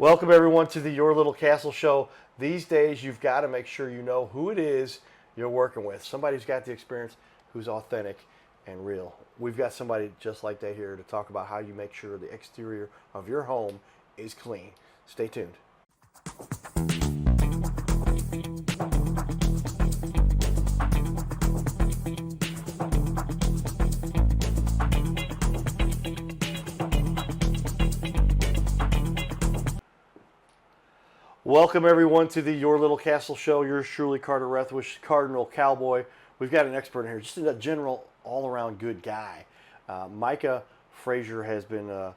Welcome everyone to the Your Little Castle Show. These days you've got to make sure you know who it is you're working with. Somebody who's got the experience, who's authentic and real. We've got somebody just like that here to talk about how you make sure the exterior of your home is clean. Stay tuned. Welcome everyone to the Your Little Castle Show. Yours truly, Carter Rethwish, Cardinal Cowboy. We've got an expert in here, just a general, all-around good guy. Micah Frazier has been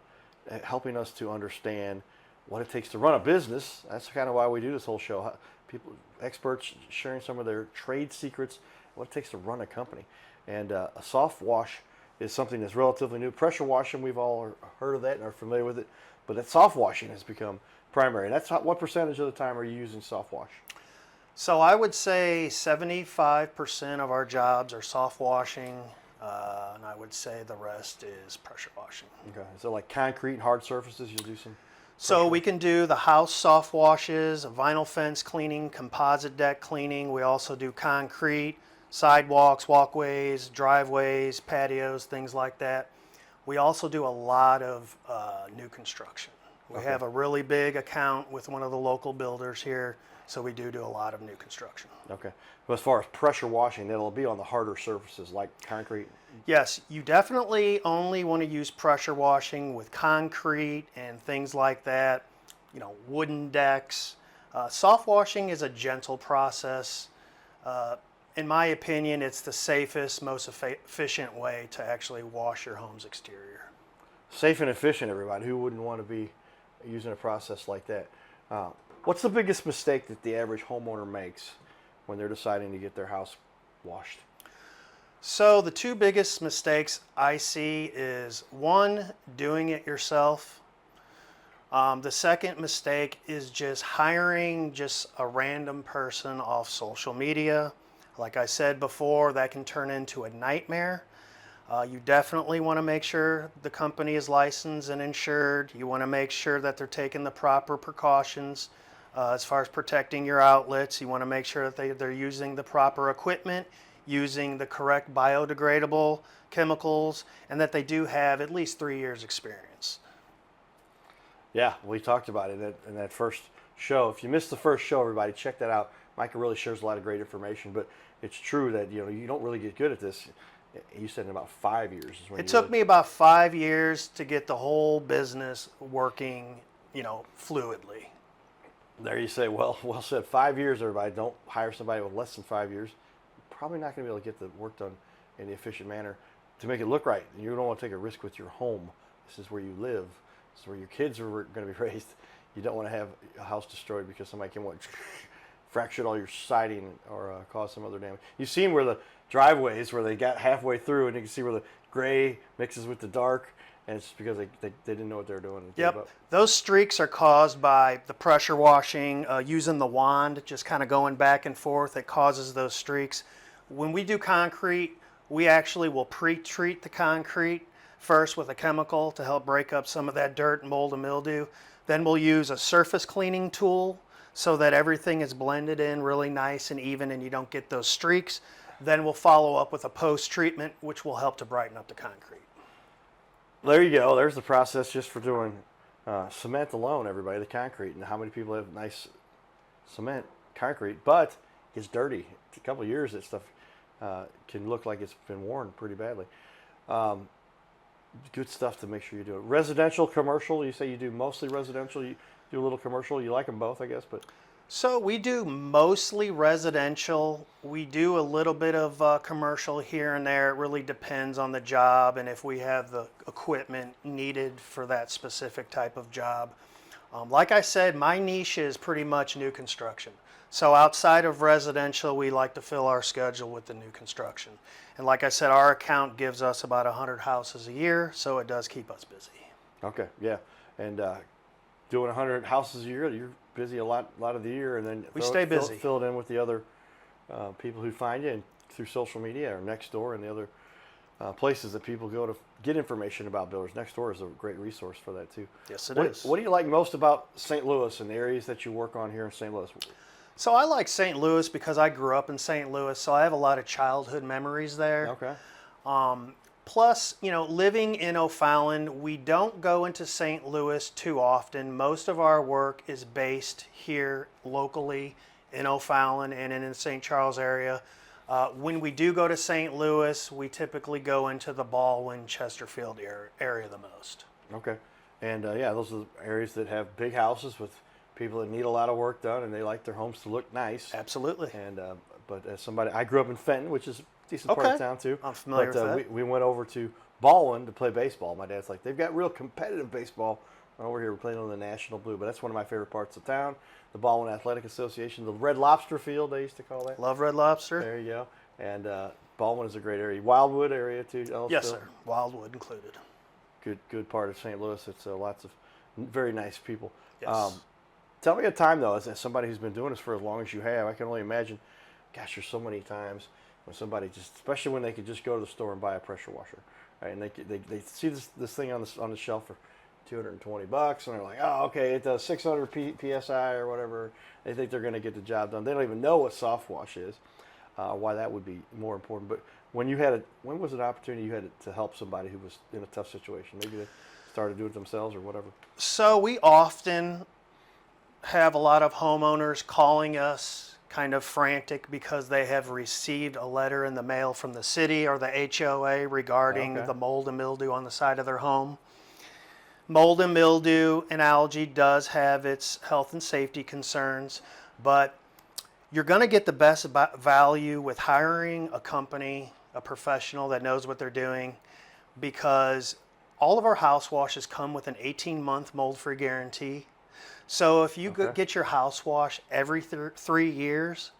helping us to understand what it takes to run a business. That's kind of why we do this whole show. People, experts sharing some of their trade secrets, what it takes to run a company. And a soft wash is something that's relatively new. Pressure washing, we've all heard of that and are familiar with it, but that soft washing has become primary. That's what percentage of the time are you using soft wash? So I would say 75% of our jobs are soft washing, and I would say the rest is pressure washing. Okay, so like concrete and hard surfaces, you'll do some? So we can do the house soft washes, vinyl fence cleaning, composite deck cleaning. We also do concrete, sidewalks, walkways, driveways, patios, things like that. We also do a lot of new construction. We have a really big account with one of the local builders here, so we do a lot of new construction. Okay. But as far as pressure washing, that'll be on the harder surfaces like concrete? Yes, you definitely only want to use pressure washing with concrete and things like that, wooden decks. Soft washing is a gentle process. In my opinion, it's the safest, most efficient way to actually wash your home's exterior. Safe and efficient, everybody. Who wouldn't want to be using a process like that? What's the biggest mistake that the average homeowner makes when they're deciding to get their house washed? So the two biggest mistakes I see is one, doing it yourself. The second mistake is just hiring just a random person off social media. Like I said before, that can turn into a nightmare. You definitely want to make sure the company is licensed and insured. You want to make sure that they're taking the proper precautions as far as protecting your outlets. You want to make sure that they're using the proper equipment, using the correct biodegradable chemicals, and that they do have at least 3 years experience. Yeah, we talked about it in that first show. If you missed the first show, everybody, check that out. Micah really shares a lot of great information, but it's true that you don't really get good at this. You said in about 5 years is when it took me about 5 years to get the whole business working, fluidly. There you say, well said. 5 years, everybody. Don't hire somebody with less than 5 years. You're probably not going to be able to get the work done in the efficient manner to make it look right. You don't want to take a risk with your home. This is where you live. This is where your kids are going to be raised. You don't want to have a house destroyed because somebody can fracture all your siding or cause some other damage. You've seen where the driveways where they got halfway through and you can see where the gray mixes with the dark, and it's because they didn't know what they were doing. Yep, those streaks are caused by the pressure washing, using the wand, just kind of going back and forth. It causes those streaks. When we do concrete, we actually will pre-treat the concrete first with a chemical to help break up some of that dirt, mold, and mildew. Then we'll use a surface cleaning tool so that everything is blended in really nice and even and you don't get those streaks. Then we'll follow up with a post-treatment, which will help to brighten up the concrete. There you go. There's the process just for doing cement alone, everybody, the concrete. And how many people have nice cement, concrete, but it's dirty. A couple of years, that stuff can look like it's been worn pretty badly. Good stuff to make sure you do it. Residential, commercial, you say you do mostly residential. You do a little commercial. You like them both, I guess, but... So we do mostly residential. We do a little bit of commercial here and there. It really depends on the job and if we have the equipment needed for that specific type of job. Like I said, my niche is pretty much new construction. So outside of residential, we like to fill our schedule with the new construction. And like I said, our account gives us about 100 houses a year, so it does keep us busy. Okay, yeah. And doing 100 houses a year, you're busy a lot of the year, and then we stay busy. Fill it in with the other people who find you and through social media or next door and the other places that people go to get information about builders. Nextdoor is a great resource for that too. Yes, it is. What do you like most about St. Louis and the areas that you work on here in St. Louis? So I like St. Louis because I grew up in St. Louis, so I have a lot of childhood memories there. Okay. Plus, living in O'Fallon, we don't go into St. Louis too often. Most of our work is based here locally in O'Fallon and in the St. Charles area. When we do go to St. Louis, we typically go into the Baldwin, Chesterfield area the most. Okay. And yeah, those are areas that have big houses with people that need a lot of work done, and they like their homes to look nice. Absolutely. And but as somebody, I grew up in Fenton, which is a decent part of town too. I'm familiar with that. We went over to Baldwin to play baseball. My dad's like, they've got real competitive baseball over here. We're playing on the National Blue, but that's one of my favorite parts of town. The Baldwin Athletic Association, the Red Lobster Field, they used to call that. Love Red Lobster. There you go. And Baldwin is a great area. Wildwood area too. Yes, sir. Wildwood included. Good part of St. Louis. It's lots of very nice people. Yes. Tell me a time though, as somebody who's been doing this for as long as you have, I can only imagine. Gosh, there's so many times when somebody just, especially when they could just go to the store and buy a pressure washer, right? And they see this thing on the shelf for $220, and they're like, oh, okay, it does 600 psi or whatever. They think they're going to get the job done. They don't even know what soft wash is, why that would be more important. But when was an opportunity you had to help somebody who was in a tough situation? Maybe they started to do it themselves or whatever. So we often have a lot of homeowners calling us kind of frantic because they have received a letter in the mail from the city or the HOA regarding the mold and mildew on the side of their home. Mold and mildew and algae does have its health and safety concerns, but you're going to get the best value with hiring a company, a professional that knows what they're doing, because all of our house washes come with an 18-month mold-free guarantee. So if you get your house wash every 3 years,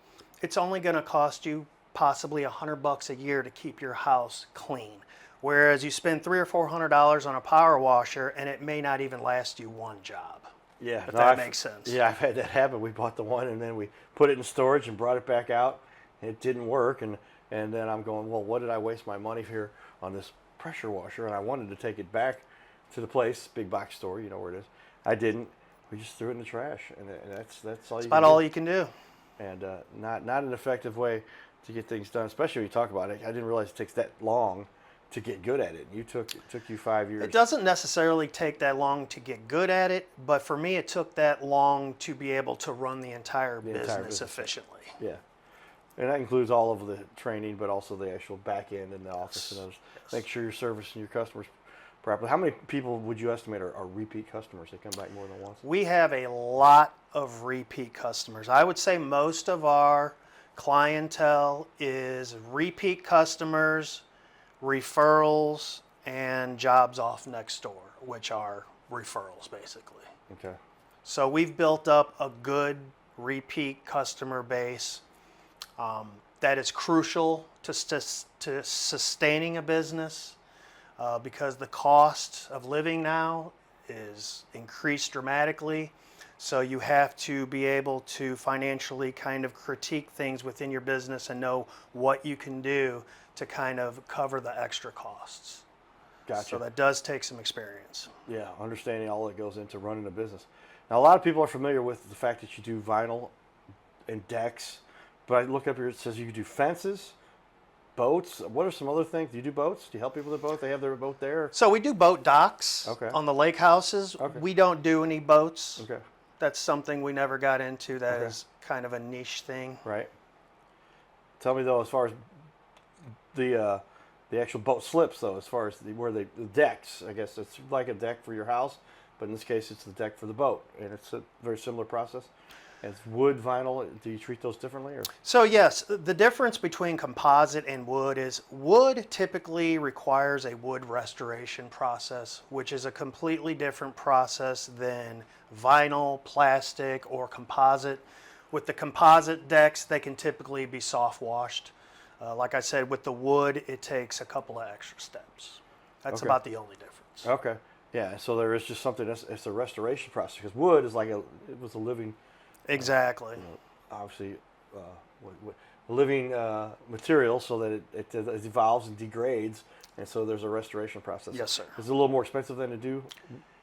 it's only going to cost you possibly $100 a year to keep your house clean. Whereas you spend $300 or $400 on a power washer, and it may not even last you one job. Yeah, if that makes sense. Yeah, I've had that happen. We bought the one, and then we put it in storage and brought it back out. And it didn't work, and then I'm going, well, what did I waste my money here on this pressure washer? And I wanted to take it back to the place, big box store, you know where it is. I didn't. We just threw it in the trash, and that's all. That's about all you can do. And not an effective way to get things done, especially when you talk about it. I didn't realize it takes that long to get good at it. It took you 5 years. It doesn't necessarily take that long to get good at it, but for me, it took that long to be able to run the entire business efficiently. Yeah, and that includes all of the training, but also the actual back end in the office and others. Yes. Make sure you're servicing your customers properly. How many people would you estimate are repeat customers that come back more than once? We have a lot of repeat customers. I would say most of our clientele is repeat customers, referrals, and jobs off Nextdoor, which are referrals basically. Okay. So we've built up a good repeat customer base that is crucial to sustaining a business. Because the cost of living now is increased dramatically. So you have to be able to financially kind of critique things within your business and know what you can do to kind of cover the extra costs. Gotcha. So that does take some experience. Yeah, understanding all that goes into running a business. Now, a lot of people are familiar with the fact that you do vinyl and decks, but I look up here, it says you can do fences, boats. What are some other things? Do you do boats? Do you help people with boats? They have their boat there? So we do boat docks on the lake houses. Okay. We don't do any boats. Okay. That's something we never got into. That is kind of a niche thing. Right. Tell me though, as far as the actual boat slips though, as far as the decks, I guess it's like a deck for your house, but in this case it's the deck for the boat, and it's a very similar process. As wood, vinyl, do you treat those differently? Or? So yes, the difference between composite and wood is wood typically requires a wood restoration process, which is a completely different process than vinyl, plastic, or composite. With the composite decks, they can typically be soft washed. Like I said, with the wood, it takes a couple of extra steps. That's about the only difference. Okay. Yeah, so there is just something, it's a restoration process, because wood is like it was a living... Exactly. Obviously, living material, so that it evolves and degrades and so there's a restoration process. Yes, sir. Is it a little more expensive than to do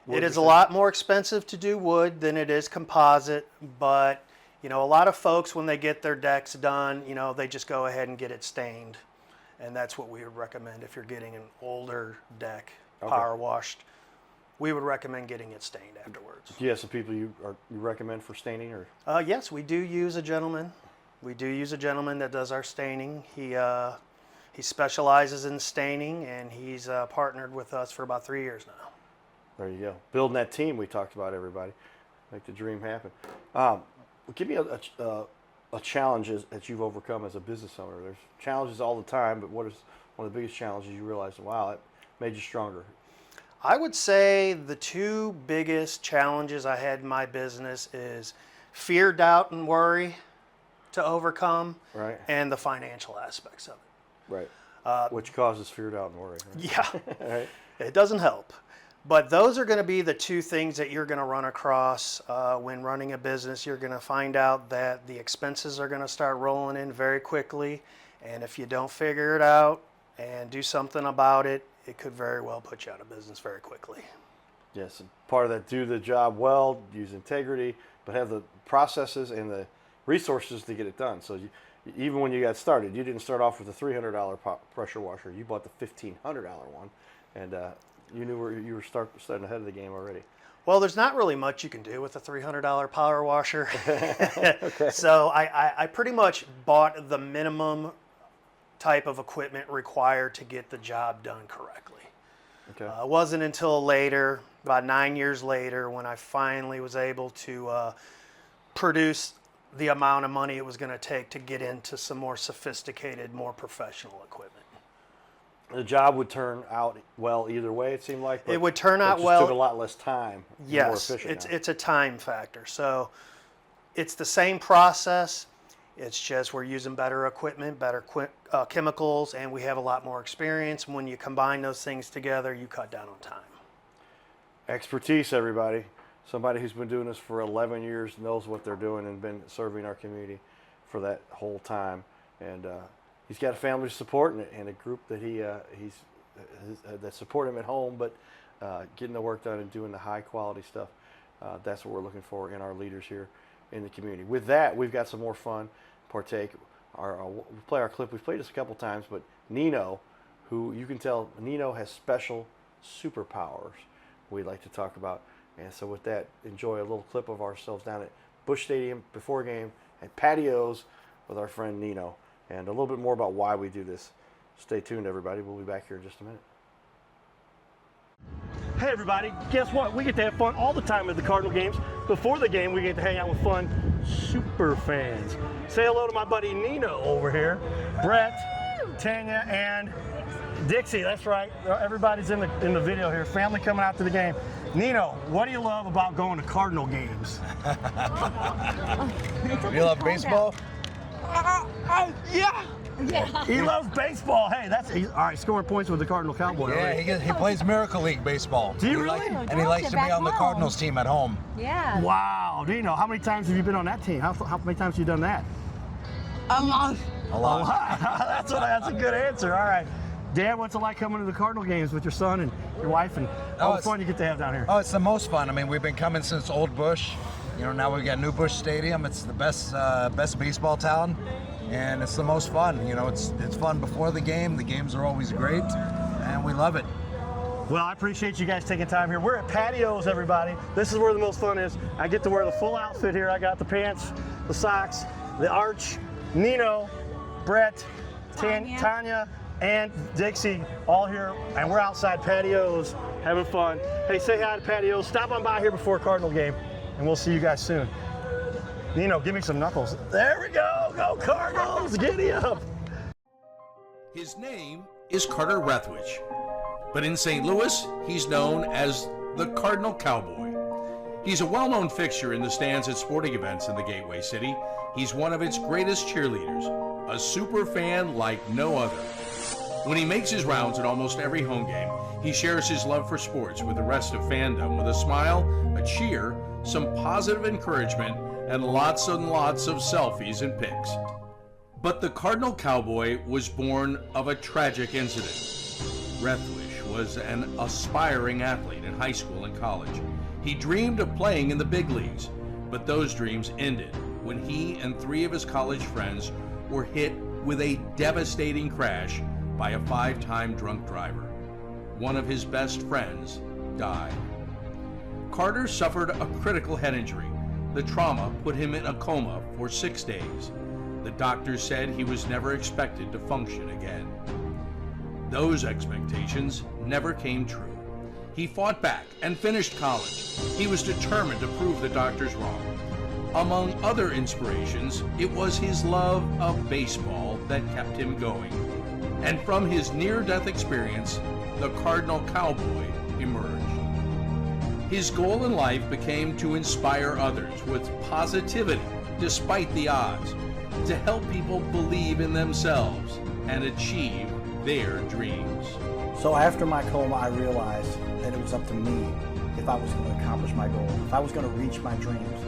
wood? It is a lot more expensive to do wood than it is composite, but a lot of folks, when they get their decks done, they just go ahead and get it stained. And that's what we would recommend if you're getting an older deck, power washed. We would recommend getting it stained afterwards. Do you have some people you recommend for staining? Or Yes, we do use a gentleman. We do use a gentleman that does our staining. He specializes in staining, and he's partnered with us for about 3 years now. There you go. Building that team we talked about, everybody. Make the dream happen. Give me a challenge that you've overcome as a business owner. There's challenges all the time, but what is one of the biggest challenges you realized, wow, it made you stronger? I would say the two biggest challenges I had in my business is fear, doubt, and worry to overcome, Right. and the financial aspects of it. Right. Which causes fear, doubt, and worry. Right? Yeah, Right. It doesn't help. But those are going to be the two things that you're going to run across when running a business. You're going to find out that the expenses are going to start rolling in very quickly. And if you don't figure it out and do something about it, it could very well put you out of business very quickly. Yes, and part of that, do the job well, use integrity, but have the processes and the resources to get it done. So even when you got started, you didn't start off with a $300 pressure washer. You bought the $1,500 one, and you knew where you were starting ahead of the game already. Well, there's not really much you can do with a $300 power washer. Okay. So I pretty much bought the minimum type of equipment required to get the job done correctly. Okay. It wasn't until later, about 9 years later, when I finally was able to produce the amount of money it was going to take to get into some more sophisticated, more professional equipment. The job would turn out well either way, it seemed like. But It would turn out it just well. took a lot less time. Yes, more efficient now. it's a time factor. So it's the same process. It's just we're using better equipment, better chemicals, and we have a lot more experience. When you combine those things together, you cut down on time. Expertise, everybody. Somebody who's been doing this for 11 years knows what they're doing and been serving our community for that whole time. And he's got a family to support and a group that that support him at home, but getting the work done and doing the high quality stuff. That's what we're looking for in our leaders here in the community. With that, we've got some more fun. Partake. We'll play our clip. We've played this a couple times, but Nino, who you can tell, Nino has special superpowers we'd like to talk about. And so with that, enjoy a little clip of ourselves down at Busch Stadium before game at Patios with our friend Nino, and a little bit more about why we do this. Stay tuned, everybody. We'll be back here in just a minute. Hey everybody, guess what? We get to have fun all the time at the Cardinal games. Before the game, we get to hang out with fun super fans. Say hello to my buddy Nino over here, Brett, Tanya, and Dixie. That's right. Everybody's in the video here. Family coming out to the game. Nino, what do you love about going to Cardinal games? You love baseball? Yeah. Yeah. He loves baseball. Hey, all right. Scoring points with the Cardinal Cowboy. Yeah, Right? he plays Miracle League baseball. Do you He really? and he likes to be on the Cardinals team at home. Yeah. Wow, Nino, how many times have you been on that team? How many times have you done that? A lot. That's a good answer. All right. Dan, what's it like coming to the Cardinal games with your son and your wife and all the fun you get to have down here? Oh, it's the most fun. I mean, we've been coming since Old Busch. You know, now we've got New Busch Stadium. It's the best baseball town, and it's the most fun. You know, it's fun before the game. The games are always great, and we love it. Well, I appreciate you guys taking time here. We're at Patios, everybody. This is where the most fun is. I get to wear the full outfit here. I got the pants, the socks, the arch, Nino, Brett, Tanya, and Dixie all here, and we're outside Patios having fun. Hey, say hi to Patios. Stop on by here before a Cardinal game, and we'll see you guys soon. Nino, give me some knuckles. There we go. Go Cardinals. Giddy up. His name is Carter Rethwich, but in St. Louis, he's known as the Cardinal Cowboy. He's a well-known fixture in the stands at sporting events in the Gateway City. He's one of its greatest cheerleaders, a super fan like no other. When he makes his rounds at almost every home game, he shares his love for sports with the rest of fandom with a smile, a cheer, some positive encouragement, and lots of selfies and pics. But the Cardinal Cowboy was born of a tragic incident. Rethwish was an aspiring athlete in high school and college. He dreamed of playing in the big leagues, but those dreams ended when he and 3 of his college friends were hit with a devastating crash by a 5-time drunk driver. One of his best friends died. Carter suffered a critical head injury. The trauma put him in a coma for 6 days. The doctors said he was never expected to function again. Those expectations never came true. He fought back and finished college. He was determined to prove the doctors wrong. Among other inspirations, it was his love of baseball that kept him going. And from his near-death experience, the Cardinal Cowboy emerged. His goal in life became to inspire others with positivity despite the odds, to help people believe in themselves and achieve their dreams. So after my coma, I realized that it was up to me if I was going to accomplish my goal, if I was going to reach my dreams.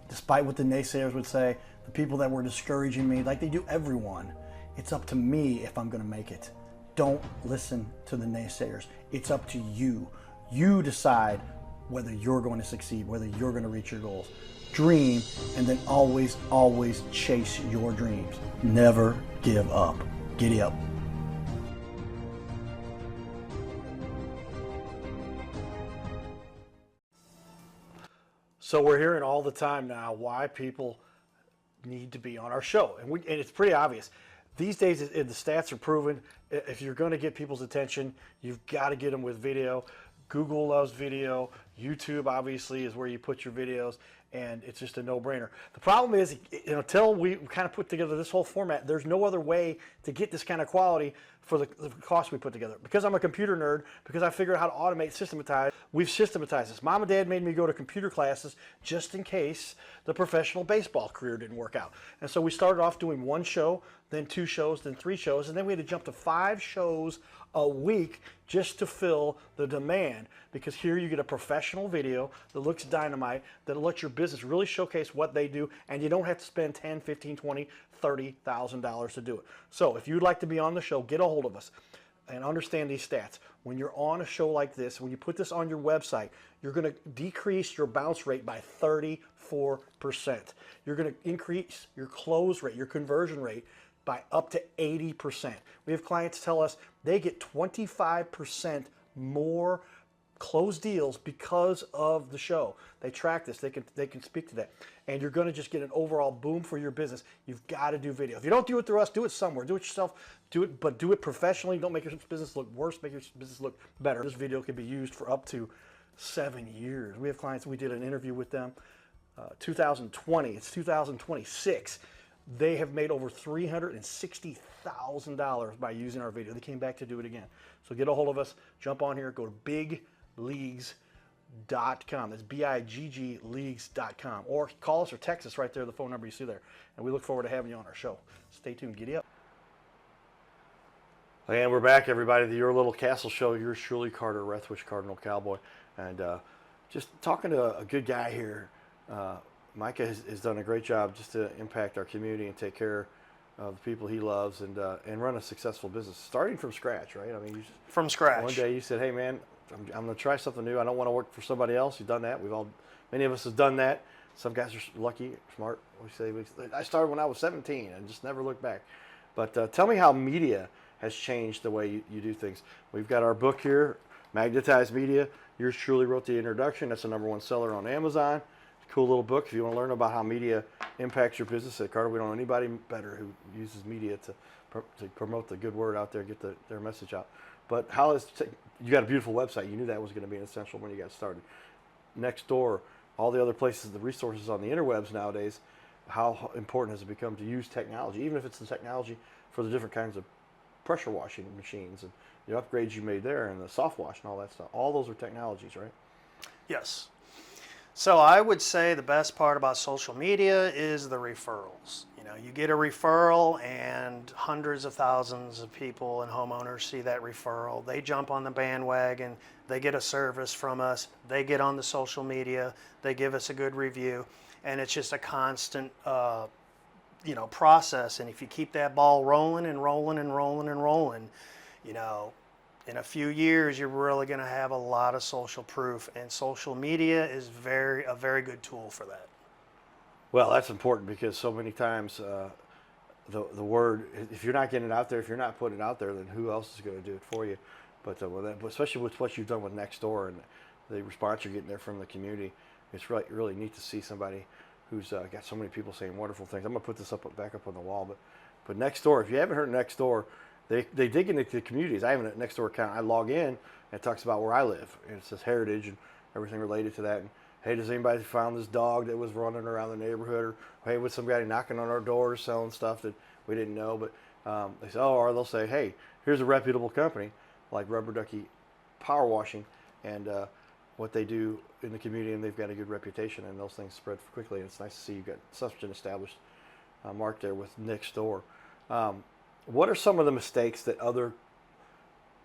Despite what the naysayers would say, the people that were discouraging me, like they do everyone, it's up to me if I'm going to make it. Don't listen to the naysayers. It's up to you. You decide whether you're going to succeed, whether you're going to reach your goals. Dream, and then always, always chase your dreams. Never give up. Giddy up. So we're hearing all the time now why people need to be on our show, and it's pretty obvious. These days, the stats are proven. If you're going to get people's attention, you've got to get them with video. Google loves video. YouTube, obviously, is where you put your videos, and it's just a no-brainer. The problem is, until we kind of put together this whole format, there's no other way to get this kind of quality for the cost we put together. Because I'm a computer nerd, because I figured out how to automate, systematize, we've systematized this. Mom and Dad made me go to computer classes just in case the professional baseball career didn't work out. And so we started off doing 1 show, then 2 shows, then 3 shows, and then we had to jump to 5 shows a week just to fill the demand, because here you get a professional video that looks dynamite, that'll let your business really showcase what they do, and you don't have to spend $10, $15, $20, $30,000 to do it. So if you'd like to be on the show, get a hold of us and understand these stats. When you're on a show like this, when you put this on your website, you're going to decrease your bounce rate by 34%. You're going to increase your close rate, your conversion rate, by up to 80%. We have clients tell us they get 25% more closed deals because of the show. They track this. They can speak to that. And you're going to just get an overall boom for your business. You've got to do video. If you don't do it through us, do it somewhere. Do it yourself. Do it, but do it professionally. Don't make your business look worse. Make your business look better. This video can be used for up to 7 years. We have clients, we did an interview with them 2020. It's 2026. They have made over $360,000 by using our video. They came back to do it again. So get a hold of us. Jump on here. Go to bigleagues.com. That's BIGG leagues.com. Or call us or text us right there, the phone number you see there. And we look forward to having you on our show. Stay tuned. Giddy up. And we're back, everybody. The Your Little Castle Show. Yours truly, Carter Rethwish, Cardinal Cowboy. And just talking to a good guy here. Micah has done a great job just to impact our community and take care of the people he loves and run a successful business, starting from scratch, right? I mean, From scratch. One day you said, "Hey, man, I'm going to try something new. I don't want to work for somebody else." You've done that. Many of us have done that. Some guys are lucky, smart. I started when I was 17 and just never looked back. But tell me how media has changed the way you do things. We've got our book here, Magnetized Media. Yours truly wrote the introduction. That's the #1 seller on Amazon. Cool little book. If you want to learn about how media impacts your business at Carter, we don't know anybody better who uses media to promote the good word out there, get their message out. But you got a beautiful website. You knew that was going to be an essential when you got started. Next door, all the other places, the resources on the interwebs nowadays, how important has it become to use technology, even if it's the technology for the different kinds of pressure washing machines and the upgrades you made there and the soft wash and all that stuff. All those are technologies, right? Yes. So I would say the best part about social media is the referrals. You get a referral and hundreds of thousands of people and homeowners see that referral. They jump on the bandwagon. They get a service from us. They get on the social media. They give us a good review. And it's just a constant, process. And if you keep that ball rolling and rolling and rolling and rolling, In a few years, you're really going to have a lot of social proof, and social media is a very good tool for that. Well, that's important because so many times the word, if you're not getting it out there, if you're not putting it out there, then who else is going to do it for you? But especially with what you've done with Nextdoor and the response you're getting there from the community, it's really neat to see somebody who's got so many people saying wonderful things. I'm going to put this back up on the wall, but Nextdoor, if you haven't heard of Nextdoor, they dig into the communities. I have a Nextdoor account. I log in and it talks about where I live, and it says heritage and everything related to that. And hey, does anybody found this dog that was running around the neighborhood? Or hey, was somebody knocking on our doors selling stuff that we didn't know? But they say, or they'll say, hey, here's a reputable company like Rubber Ducky Power Washing, and what they do in the community, and they've got a good reputation, and those things spread quickly. And it's nice to see you've got such an established mark there with Nextdoor. What are some of the mistakes that other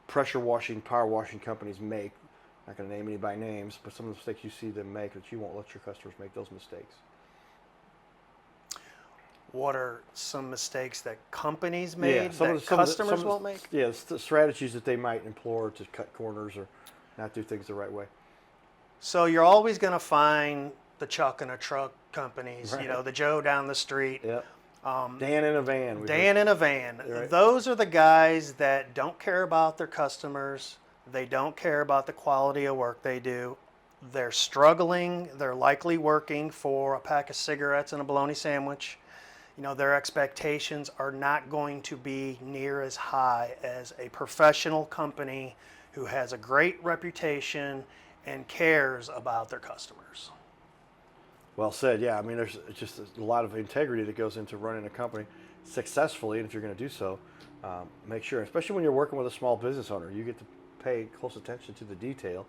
pressure washing, power washing companies make? I'm not going to name any by names, but some of the mistakes you see them make that you won't let your customers make those mistakes. What are some mistakes that companies made Yeah, that customers won't make? Yeah, the strategies that they might employ to cut corners or not do things the right way. So you're always going to find the Chuck in a truck companies, Right. you know, the Joe down the street. Yep. Dan in a van. Dan in a van. Right. Those are the guys that don't care about their customers. They don't care about the quality of work they do. They're struggling. They're likely working for a pack of cigarettes and a bologna sandwich. You know, their expectations are not going to be near as high as a professional company who has a great reputation and cares about their customers. Well said. Yeah, I mean, there's just a lot of integrity that goes into running a company successfully, and if you're going to do so, make sure, especially when you're working with a small business owner, you get to pay close attention to the detail.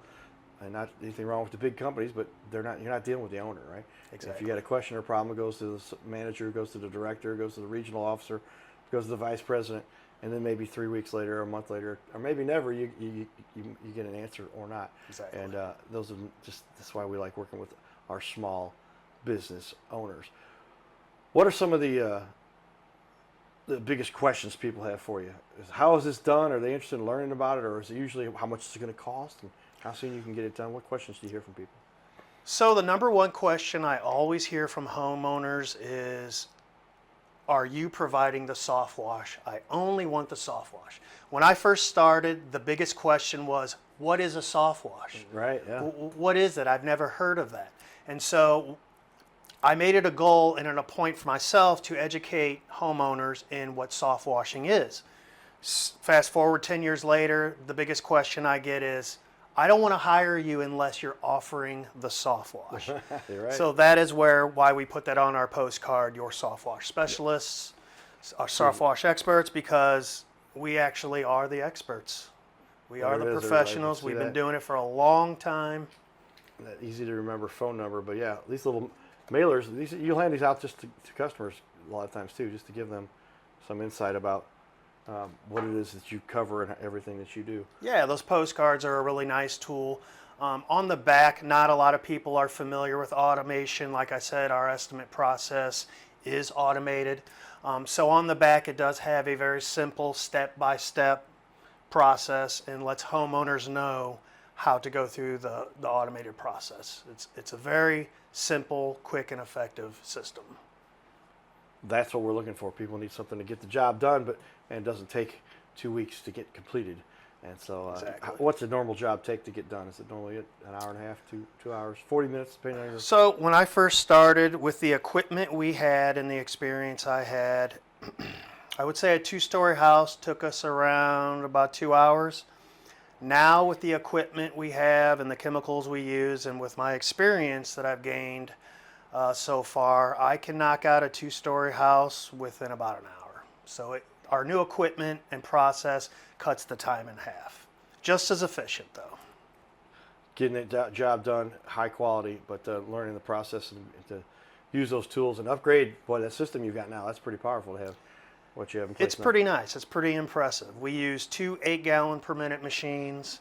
And not anything wrong with the big companies, but you're not dealing with the owner, right? Exactly. If you got a question or problem, it goes to the manager, it goes to the director, it goes to the regional officer, it goes to the vice president, and then maybe 3 weeks later, or a month later, or maybe never, you get an answer or not. Exactly. And that's why we like working with our small business owners. What are some of the biggest questions people have for you? How is this done? Are they interested in learning about it, or is it usually how much is it going to cost and how soon you can get it done? What questions do you hear from people? So the number one question I always hear from homeowners is, are you providing the soft wash? I only want the soft wash. When I first started, the biggest question was, what is a soft wash? Right, yeah. What is it? I've never heard of that. And so I made it a goal and a point for myself to educate homeowners in what soft washing is. Fast forward 10 years later, the biggest question I get is, I don't want to hire you unless you're offering the soft wash. You're right. So that is why we put that on our postcard, your soft wash specialists, our soft wash experts, because we actually are the experts. We are the There it is, professionals. everybody. We've See been that? doing it for a long time. That easy to remember phone number, but yeah, these little mailers, you'll hand these out just to customers a lot of times too, just to give them some insight about what it is that you cover and everything that you do. Yeah, those postcards are a really nice tool. On the back, not a lot of people are familiar with automation. Like I said, our estimate process is automated. So on the back, it does have a very simple step-by-step process and lets homeowners know how to go through the automated process. It's a very simple, quick, and effective system. That's what we're looking for. People need something to get the job done, and it doesn't take 2 weeks to get completed. And so, Exactly. what's a normal job take to get done? Is it normally an hour and a half, 2 hours, 40 minutes, depending on your... So when I first started with the equipment we had and the experience I had, I would say a 2-story house took us around about 2 hours. Now with the equipment we have and the chemicals we use and with my experience that I've gained so far, I can knock out a 2-story house within about an hour. So our new equipment and process cuts the time in half. Just as efficient though. Getting the job done, high quality, but learning the process and to use those tools and upgrade. Boy, that system you've got now, that's pretty powerful to have what you have in place. It's pretty nice. It's pretty impressive. We use 2 8-gallon per minute machines.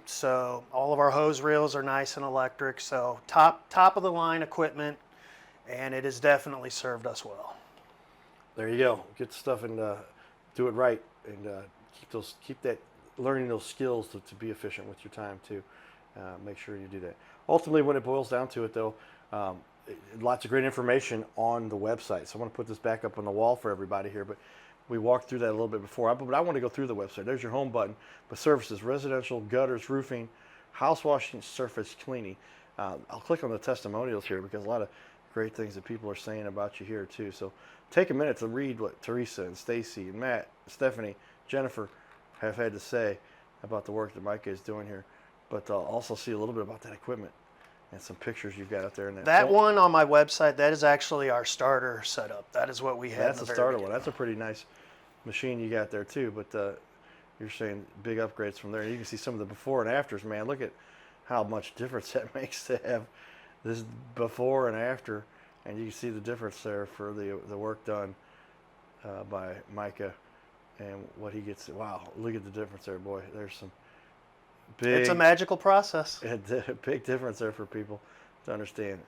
So all of our hose reels are nice and electric. So top of the line equipment, and it has definitely served us well. There you go. Get the stuff and do it right, and keep that learning those skills to be efficient with your time too. Make sure you do that. Ultimately, when it boils down to it, though, lots of great information on the website. So I want to put this back up on the wall for everybody here, but we walked through that a little bit before. But I want to go through the website. There's your home button. But services, residential, gutters, roofing, house washing, surface cleaning. I'll click on the testimonials here because a lot of great things that people are saying about you here too. So take a minute to read what Teresa and Stacy and Matt, Stephanie, Jennifer have had to say about the work that Micah is doing here. But also see a little bit about that equipment and some pictures you've got out there. In that one on my website, that is actually our starter setup. That is what we had. That's a starter one. That's a pretty nice machine you got there too. But you're saying big upgrades from there. You can see some of the before and afters, man. Look at how much difference that makes to have this before and after, and you can see the difference there for the work done by Micah and what he gets. Wow, look at the difference there, boy. There's some big. It's a magical process. Big difference there for people to understand.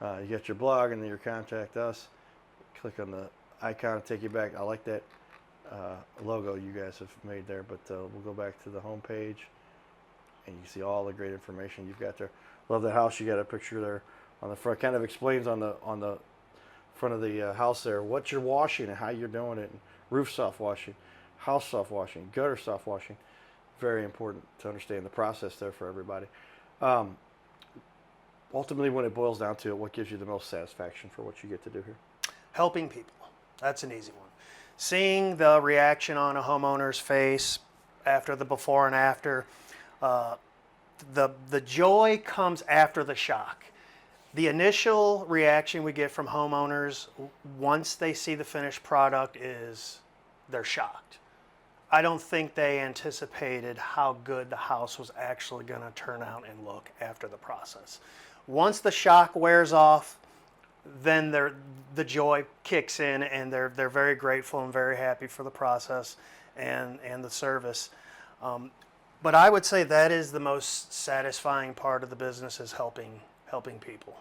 You got your blog and then your contact us. Click on the icon to take you back. I like that logo you guys have made there, but we'll go back to the home page and you see all the great information you've got there. Love the house. You got a picture there on the front. Kind of explains on the front of the house there what you're washing and how you're doing it. And roof soft washing, house soft washing, gutter soft washing. Very important to understand the process there for everybody. Ultimately, when it boils down to it, what gives you the most satisfaction for what you get to do here? Helping people. That's an easy one. Seeing the reaction on a homeowner's face after the before and after, the joy comes after the shock. The initial reaction we get from homeowners once they see the finished product is they're shocked. I don't think they anticipated how good the house was actually going to turn out and look after the process. Once the shock wears off, then the joy kicks in, and they're very grateful and very happy for the process and the service. But I would say that is the most satisfying part of the business, is helping people.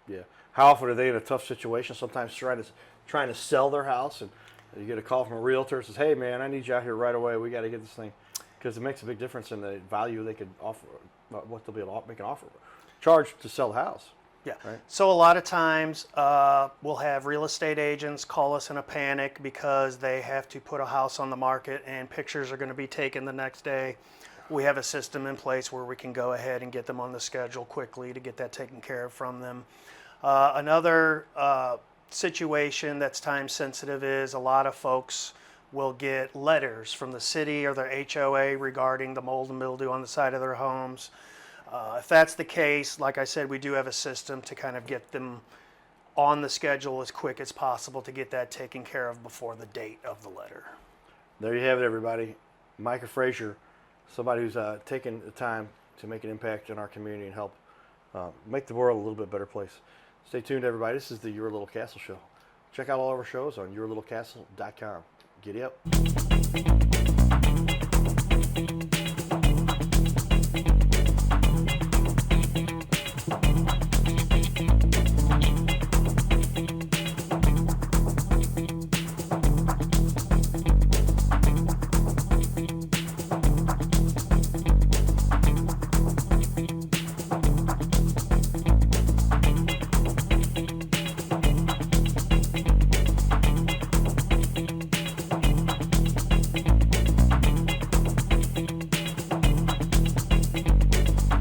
Yeah. How often are they in a tough situation? Sometimes trying to sell their house, and you get a call from a realtor that says, "Hey, man, I need you out here right away. We got to get this thing," because it makes a big difference in the value they could offer, what they'll be able to make an offer, charge to sell the house. Yeah. Right? So a lot of times we'll have real estate agents call us in a panic because they have to put a house on the market and pictures are going to be taken the next day. We have a system in place where we can go ahead and get them on the schedule quickly to get that taken care of from them. Another situation that's time sensitive is a lot of folks will get letters from the city or their HOA regarding the mold and mildew on the side of their homes. If that's the case, like I said, we do have a system to kind of get them on the schedule as quick as possible to get that taken care of before the date of the letter. There you have it, everybody. Micah Frazier, somebody who's taken the time to make an impact in our community and help make the world a little bit better place. Stay tuned, everybody. This is the Your Little Castle Show. Check out all of our shows on yourlittlecastle.com. Giddy up.